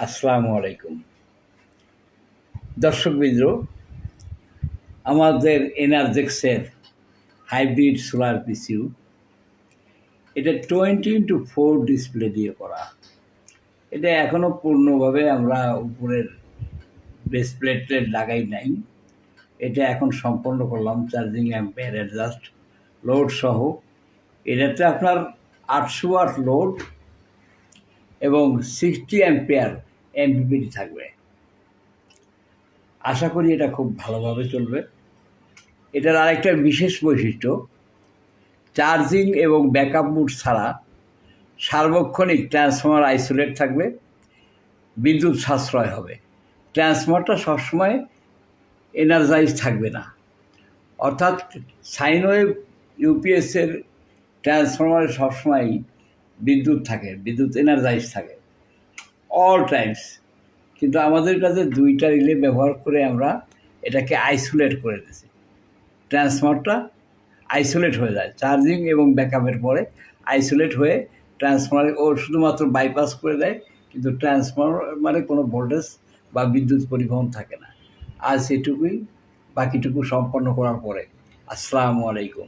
আসসালামু আলাইকুম দর্শকবৃন্দ, আমাদের এনার্জেক্সের হাইব্রিড সোলার পিসিউ এটা 20x4 ডিসপ্লে দিয়ে করা। এটা এখনও পূর্ণভাবে আমরা উপরের বেস প্লেট লাগাই নাই। এটা এখন সম্পন্ন করলাম চার্জিং অ্যাম্পিয়ার অ্যাডজাস্ট লোড সহ। এটাতে আপনার 800 ওয়াট লোড এবং 60 অ্যাম্পিয়ার এমপিপিটি থাকবে। আশা করি এটা খুব ভালোভাবে চলবে। এটার আরেকটা বিশেষ বৈশিষ্ট্য, চার্জিং এবং ব্যাকআপ মোড ছাড়া সার্বক্ষণিক ট্রান্সফর্মার আইসোলেট থাকবে, বিদ্যুৎ সাশ্রয় হবে। ট্রান্সফর্মারটা সবসময় এনার্জাইজ থাকবে না, অর্থাৎ সাইন ওয়েভ ইউপিএসের ট্রান্সফর্মারে সবসময়ই বিদ্যুৎ থাকে, বিদ্যুৎ এনার্জাইজ থাকে অল টাইমস। কিন্তু আমাদের কাছে দুইটা রিলে ব্যবহার করে আমরা এটাকে আইসোলেট করে দিয়েছি। ট্রান্সফর্মারটা আইসোলেট হয়ে যায়, চার্জিং এবং ব্যাকআপের পরে আইসোলেট হয়ে ট্রান্সফর্মারে ও শুধুমাত্র বাইপাস করে দেয়, কিন্তু ট্রান্সফর্মারে কোনো ভোল্টেজ বা বিদ্যুৎ পরিবহন থাকে না। আজ এটুকুই, বাকিটুকু সম্পন্ন করার পরে আসসালামু আলাইকুম।